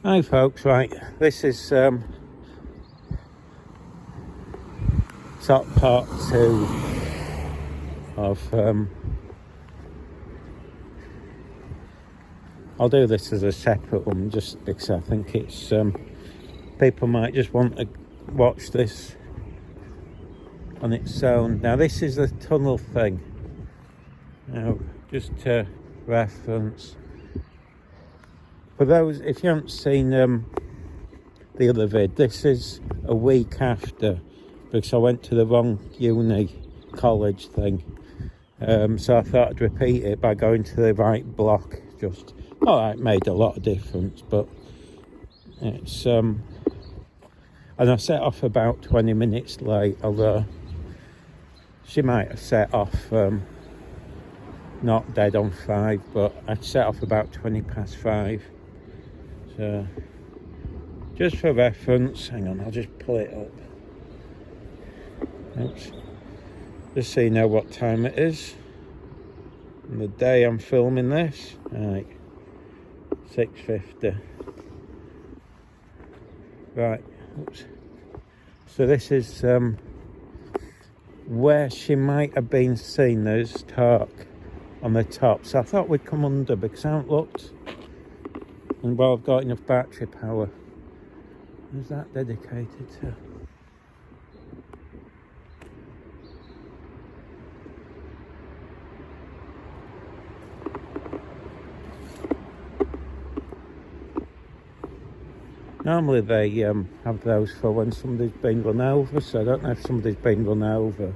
Hi folks, right, this is top part 2 of I'll do this as a separate one just because I think it's people might just want to watch this on its own. Now this is the tunnel thing. Now just to reference, for those if you haven't seen the other vid, this is a week after, because I went to the wrong college thing, so I thought I'd repeat it by going to the right block. Just it made a lot of difference, but it's and I set off about 20 minutes late, although she might have set off not dead on 5, but I set off about 20 past 5. So just for reference, hang on, I'll just pull it up. Oops. Just so you know what time it is and the day I'm filming this. Right, 6:50. Right, oops. So this is where she might have been seen. There's talk on the top, so I thought we'd come under because I haven't looked, and well, I've got enough battery power. Who's that dedicated to? Normally they have those for when somebody's been run over, so I don't know if somebody's been run over.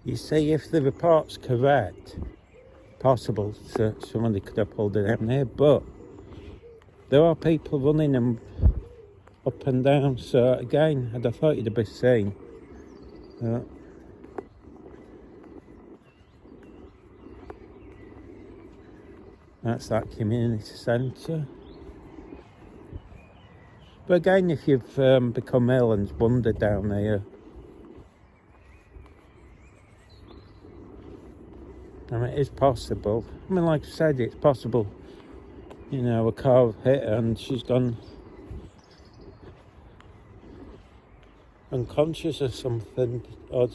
You see, if the report's correct, possible somebody could have pulled it down here, but there are people running them up and down, so again, I'd have thought you'd be seen. That's that community centre. But again, if you've become ill and wandered down here, I mean, it is possible. I mean, like I said, it's possible, you know, a car hit her and she's gone unconscious or something, or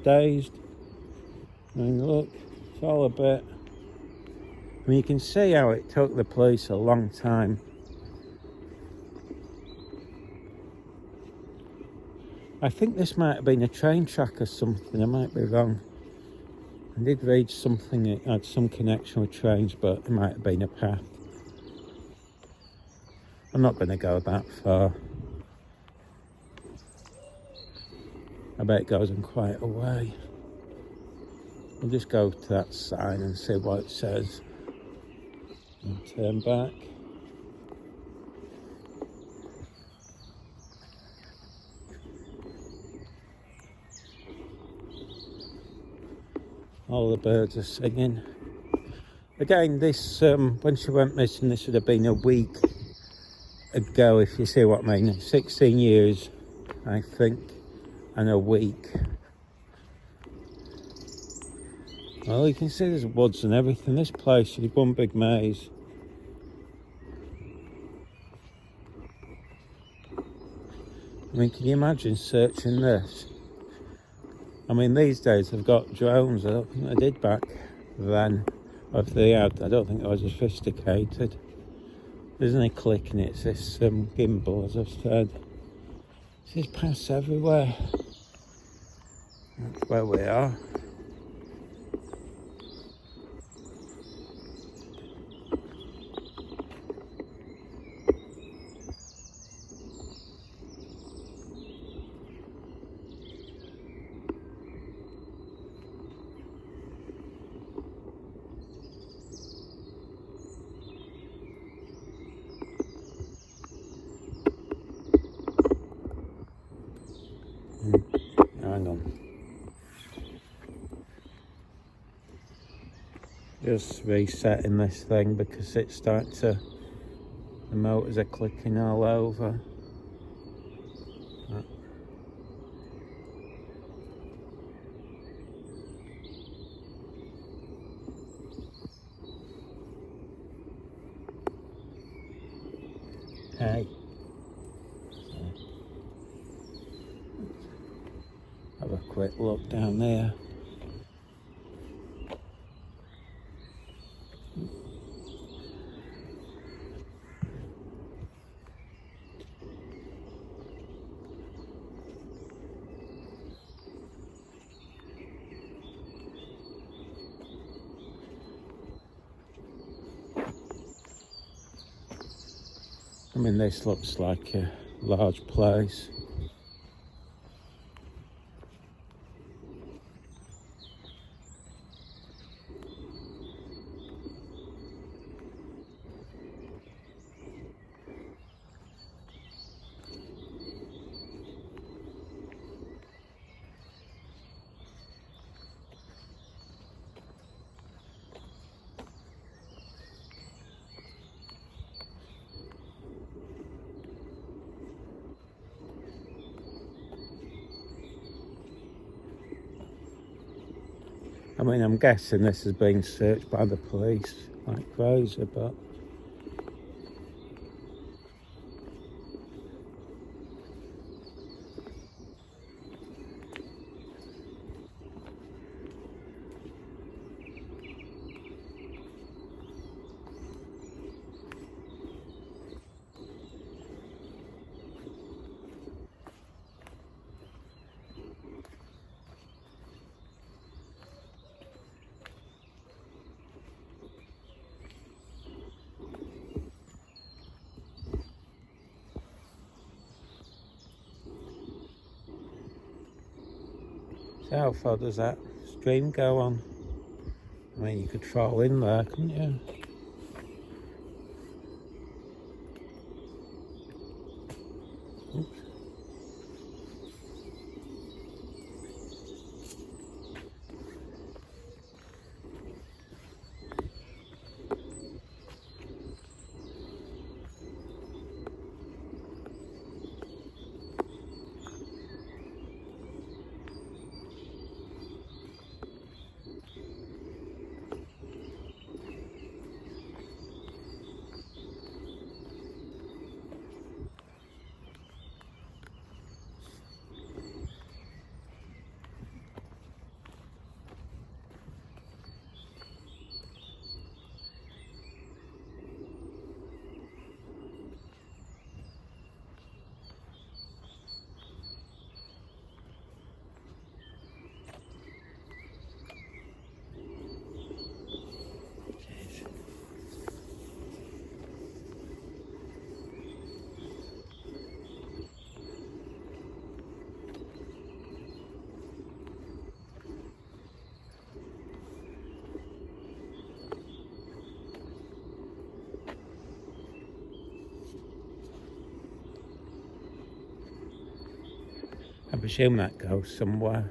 dazed. I mean, look, it's all a bit... I mean, you can see how it took the police a long time. I think this might have been a train track or something, I might be wrong. I did read something, it had some connection with trains, but it might have been a path. I'm not going to go that far. I bet it goes on quite a way. We'll just go to that sign and see what it says. And turn back. All the birds are singing. Again, this, when she went missing, this would have been a week ago, if you see what I mean. 16 years, I think, and a week. Well, you can see there's woods and everything. This place is one big maze. I mean, can you imagine searching this? I mean, these days they've got drones. I don't think they did back then. Or if they had, I don't think they were as sophisticated. There's any clicking, it's this gimbal, as I've said. There's paths everywhere. That's where we are. Hang on. Just resetting this thing because it's starting to, the motors are clicking all over. Hey. Have a quick look down there. I mean, this looks like a large place. I mean, I'm guessing this is being searched by the police like crazy, but so how far does that stream go on? I mean, you could fall in there, couldn't you? Oops. I presume that goes somewhere.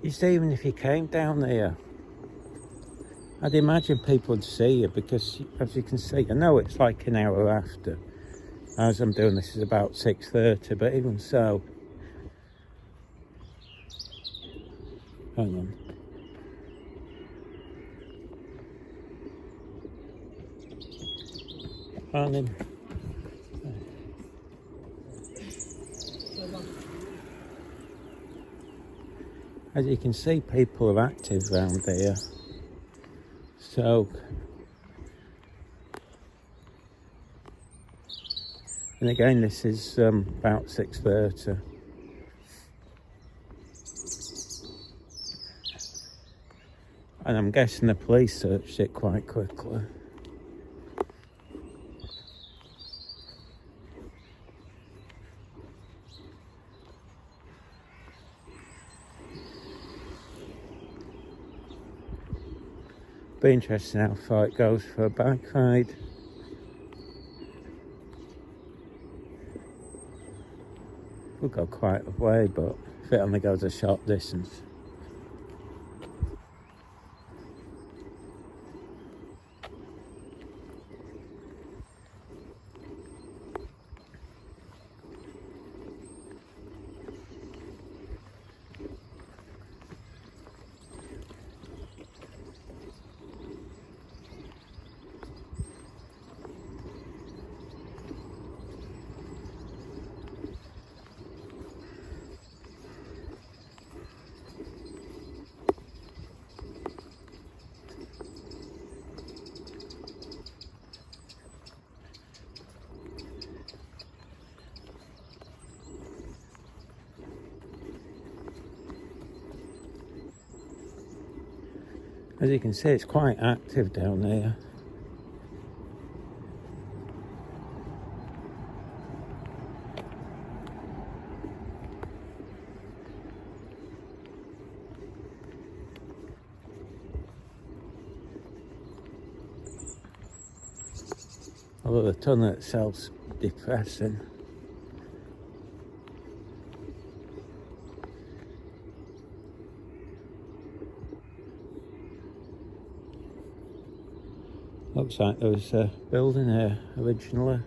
You see, even if you came down here, I'd imagine people would see you because, as you can see, I know it's like an hour after. As I'm doing this is about 6:30, but even so, hang on. Morning. As you can see, people are active around here. So, and again, this is about 6:30. And I'm guessing the police searched it quite quickly. Be interesting how far it goes for a bike ride. We'll go quite a way, but if it only goes a short distance. As you can see, it's quite active down here. Although the tunnel itself's depressing. Looks like there was a building here originally.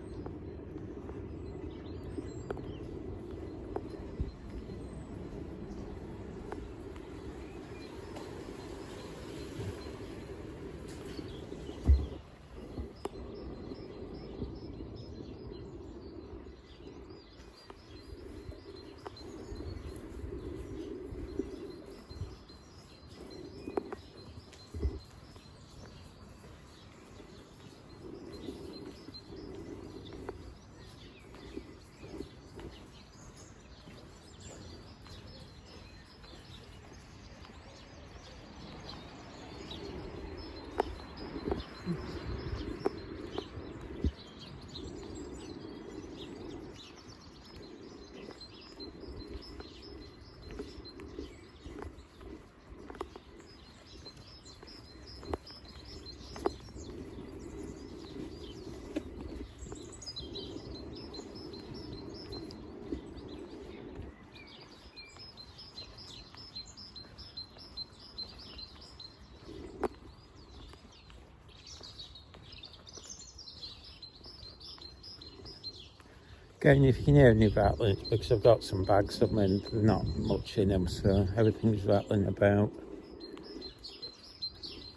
Again, if you can hear any rattling, it's because I've got some bags of them and there's not much in them, so everything's rattling about.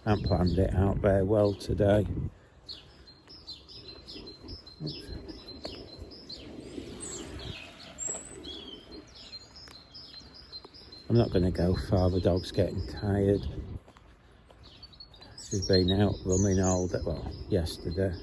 I haven't planned it out very well today. Oops. I'm not going to go far, the dog's getting tired. She's been out running all day, well, yesterday.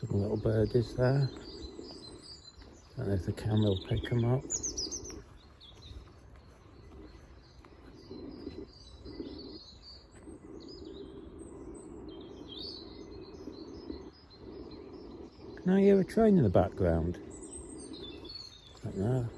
Some little birdies there. Don't know if the camera will pick them up. Can I hear a train in the background? I don't know.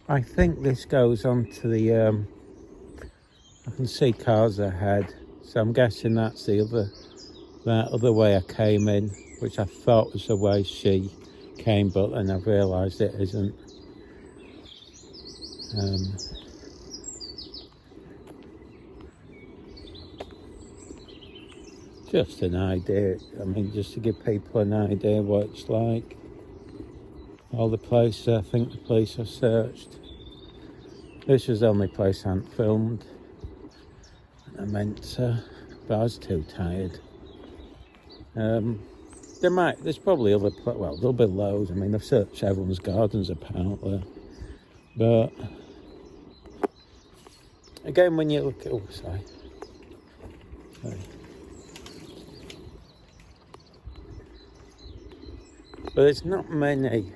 I think this goes on to the, I can see cars ahead, so I'm guessing that's that other way I came in, which I thought was the way she came, but then I've realised it isn't. Just an idea, I mean, just to give people an idea what it's like. All the places I think the police have searched. This was the only place I hadn't filmed. I meant to, but I was too tired. There's probably other, well, there'll be loads. I mean, they've searched everyone's gardens apparently. But, again, when you look at, oh, sorry. But there's not many.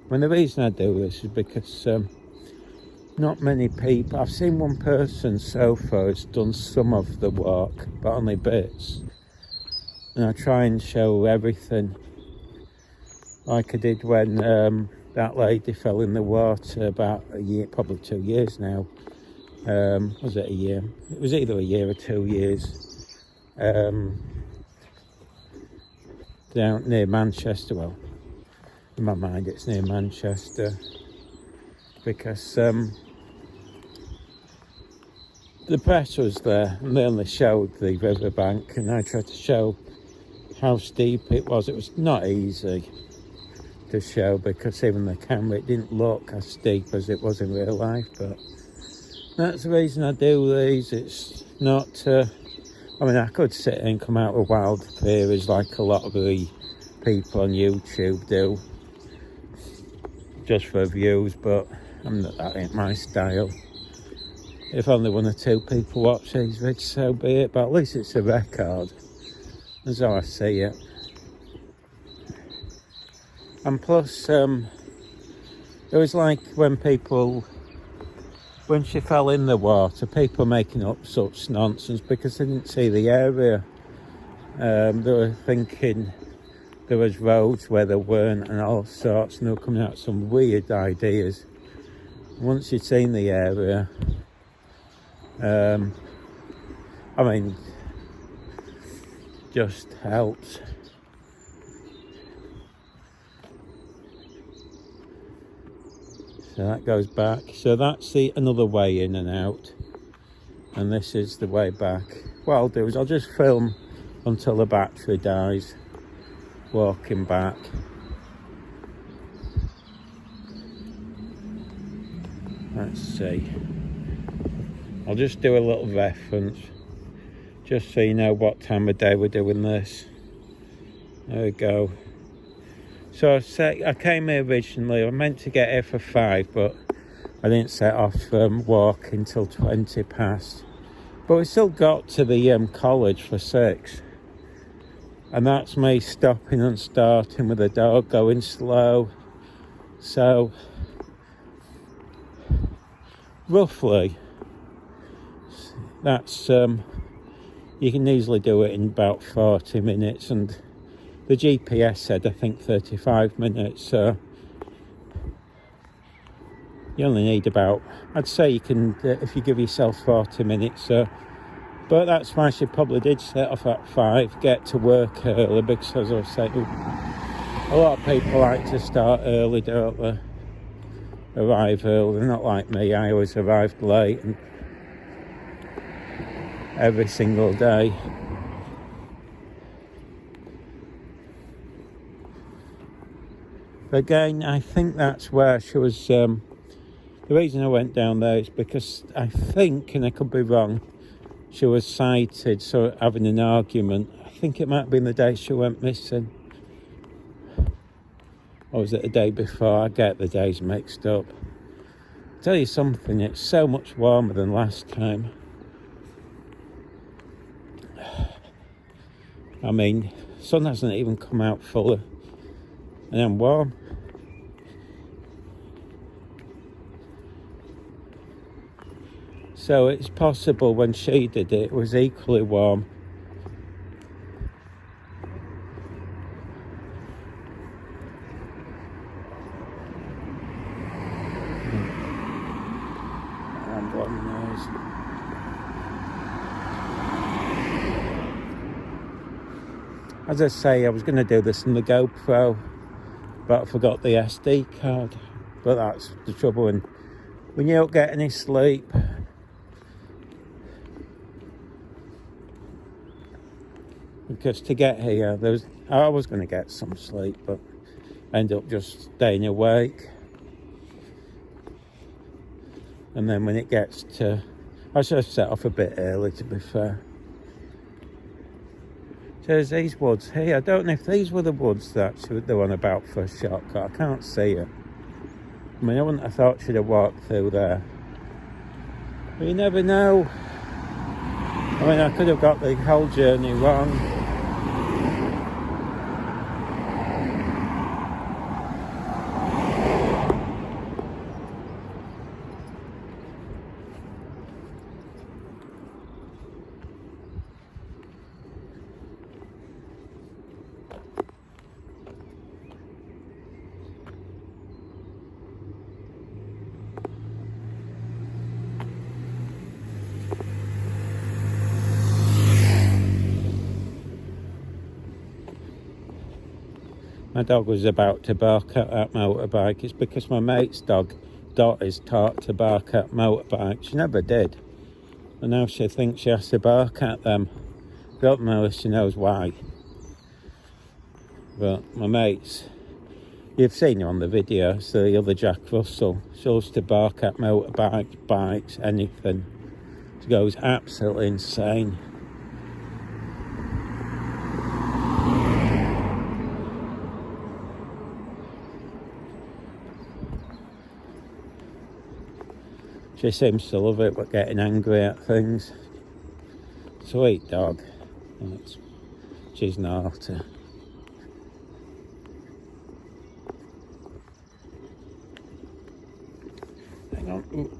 I mean, the reason I do this is because not many people, I've seen one person so far has done some of the walk, but only bits. And I try and show everything, like I did when that lady fell in the water about a year, probably 2 years now. Was it a year? It was either a year or 2 years. Down near Manchester, well, in my mind it's near Manchester, because the press was there and they only showed the riverbank, and I tried to show how steep it was. It was not easy to show because even the camera, it didn't look as steep as it was in real life, but that's the reason I do these. It's not, I mean, I could sit and come out with wild theories like a lot of the people on YouTube do, just for views, but that ain't my style. If only 1 or 2 people watch these vids, so be it, but at least it's a record. That's how I see it. And plus, it was like when she fell in the water, people making up such nonsense because they didn't see the area. They were thinking there was roads where there weren't and all sorts, and they were coming out with some weird ideas. Once you'd seen the area, I mean, just helped. So that goes back. So that's another way in and out, and this is the way back. What I'll do is I'll just film until the battery dies, walking back. Let's see. I'll just do a little reference, just so you know what time of day we're doing this. There we go. So I came here originally, I meant to get here for 5, but I didn't set off walking until 20 past. But we still got to the college for 6. And that's me stopping and starting with the dog going slow. So, roughly, that's, you can easily do it in about 40 minutes, and the GPS said I think 35 minutes, so you only need about, I'd say you can, if you give yourself 40 minutes, but that's why she probably did set off at 5, get to work early, because as I was saying, a lot of people like to start early, don't they? arrive early. They're not like me. I always arrived late and every single day. But again, I think that's where she was. The reason I went down there is because I think, and I could be wrong, she was sighted, so having an argument. I think it might have been the day she went missing. Or was it the day before? I get the days mixed up. I'll tell you something, it's so much warmer than last time. I mean, sun hasn't even come out fully, and I'm warm. So it's possible when she did it, it was equally warm. As I say, I was going to do this on the GoPro, but I forgot the SD card. But that's the trouble when you don't get any sleep. Because to get here, I was going to get some sleep, but I ended up just staying awake. And then when it gets to... I should have set off a bit early, to be fair. There's these woods here. I don't know if these were the woods that they were on about for a shortcut. I can't see it. I mean, I wouldn't have thought she'd have walked through there. But you never know. I mean, I could have got the whole journey wrong. My dog was about to bark at that motorbike. It's because my mate's dog, Dot, is taught to bark at motorbikes. She never did. And now she thinks she has to bark at them. Don't know if she knows why. But my mate's, you've seen her on the video, so the other Jack Russell. She loves to bark at motorbikes, bikes, anything. She goes absolutely insane. She seems to love it, but getting angry at things. Sweet dog. She's naughty. Hang on. Ooh.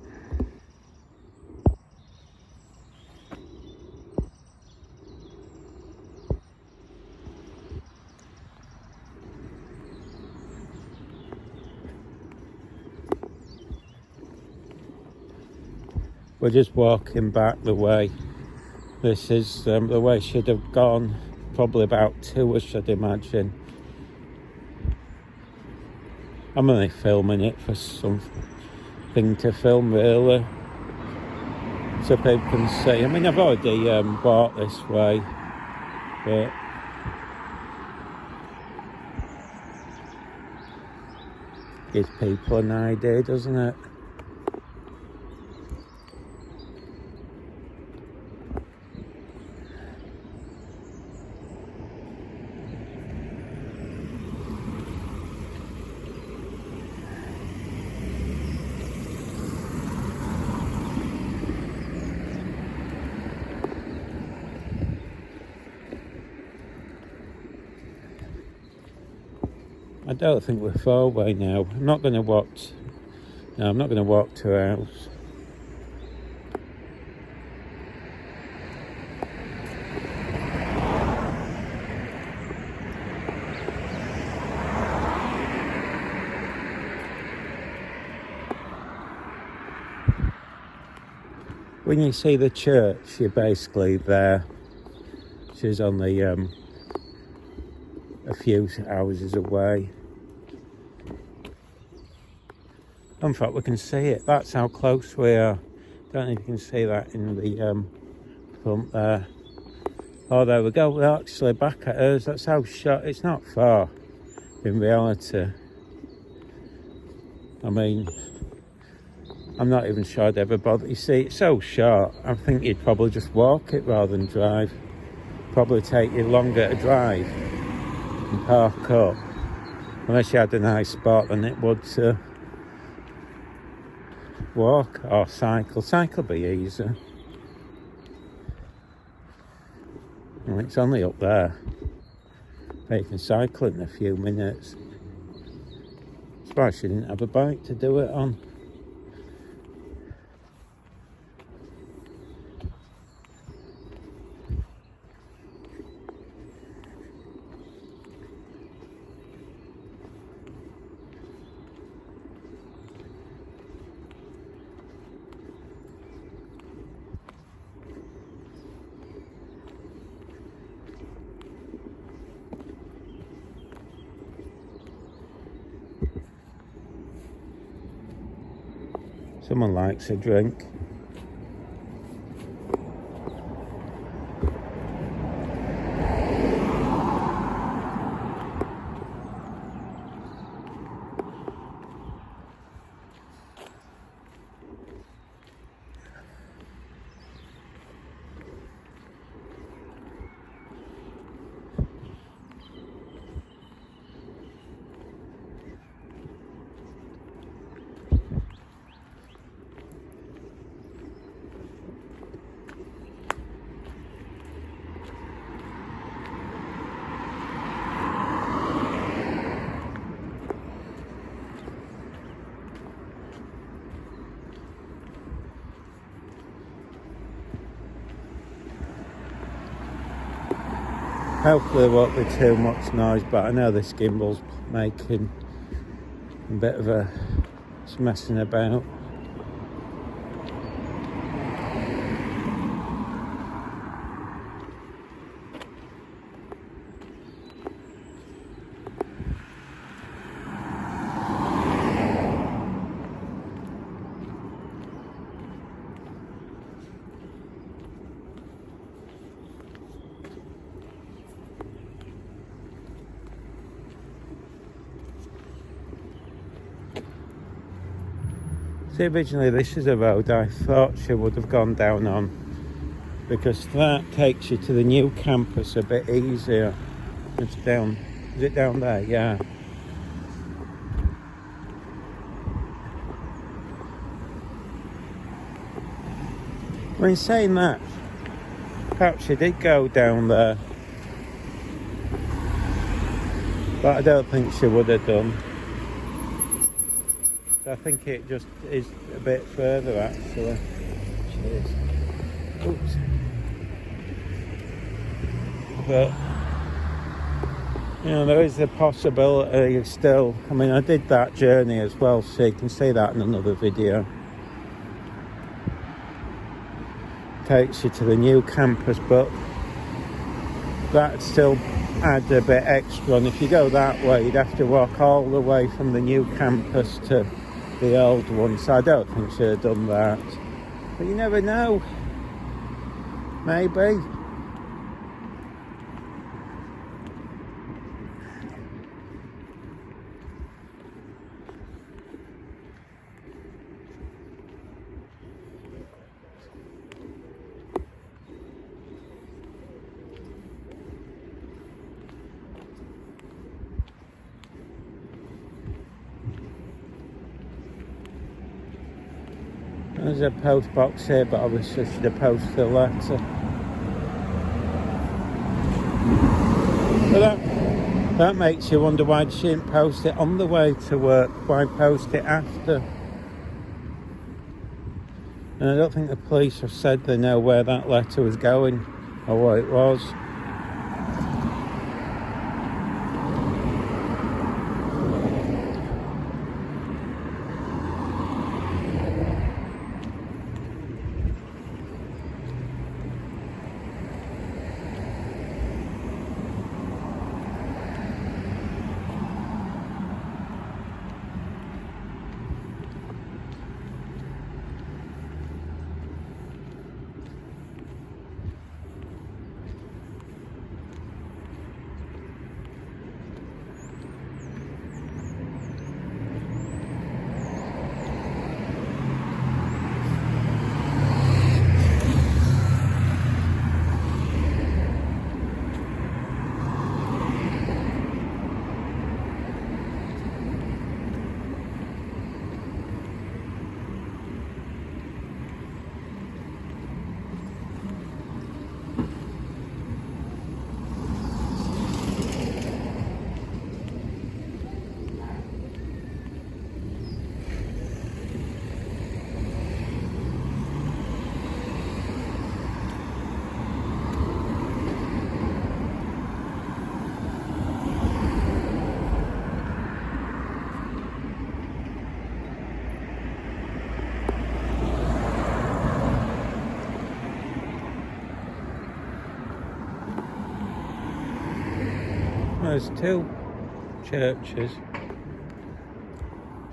We're just walking back the way. This is the way she'd have gone, probably about 2ish, I'd imagine. I'm only filming it for something to film, really, so people can see. I mean, I've already walked this way, but gives people an idea, doesn't it? I don't think we're far away now. I'm not going to walk. No, I'm not going to walk to her house. When you see the church, you're basically there. She's only a few houses away. In fact, we can see it. That's how close we are. Don't know if you can see that in the front there. Oh, there we go. We're actually back at hers. That's how short. It's not far in reality. I mean, I'm not even sure I'd ever bother. You see, it's so short. I think you'd probably just walk it rather than drive. Probably take you longer to drive and park up. Unless you had a nice spot, then it would walk or cycle. Cycle be easy. Well, it's only up there. But you can cycle in a few minutes. Surprised she didn't have a bike to do it on. Someone likes a drink. Hopefully there won't be too much noise, but I know this gimbal's making a bit of a messing about. See, originally this is a road I thought she would have gone down on, because that takes you to the new campus a bit easier. It's down, is it down there? Yeah. I mean, saying that, perhaps she did go down there, but I don't think she would have done. I think it just is a bit further actually. Cheers. Oops. But you know, there is the possibility of still, I mean, I did that journey as well, so you can see that in another video. Takes you to the new campus, but that still add a bit extra, and if you go that way you'd have to walk all the way from the new campus to the old one, so I don't think she'd have done that, but you never know, maybe. There's a post box here, but obviously should have posted a letter. But that makes you wonder why she didn't post it on the way to work. Why post it after? And I don't think the police have said they know where that letter was going or what it was. there's two churches.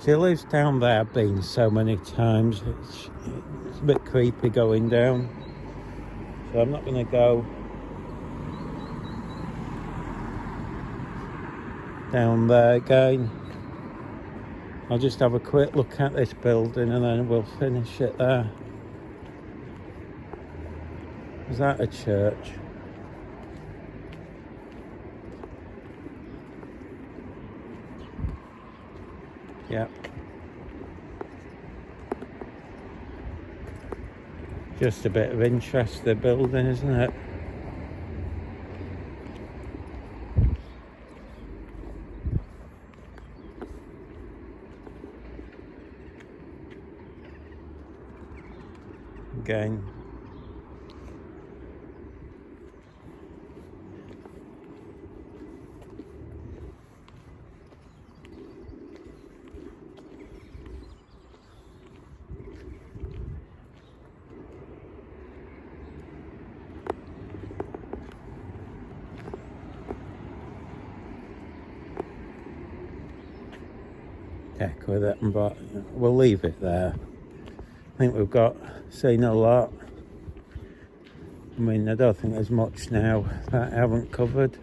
She lives down there, I've been so many times. It's a bit creepy going down. So I'm not going to go down there again. I'll just have a quick look at this building and then we'll finish it there. Is that a church? Yep. Just a bit of interest, the building, isn't it? Again. Heck with it, but we'll leave it there. I think we've seen a lot. I mean, I don't think there's much now that I haven't covered.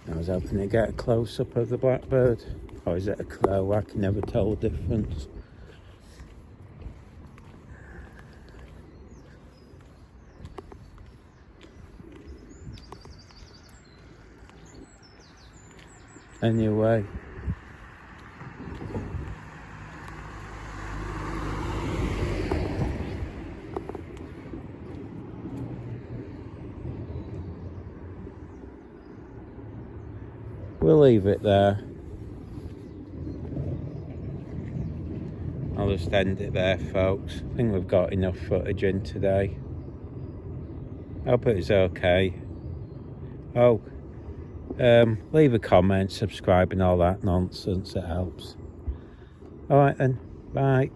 I was hoping to get a close-up of the blackbird. Or is it a crow? I can never tell the difference. Anyway. We'll leave it there. I'll just end it there, folks. I think we've got enough footage in today. Hope it was okay. Oh, leave a comment, subscribe and all that nonsense, it helps. Alright then, bye.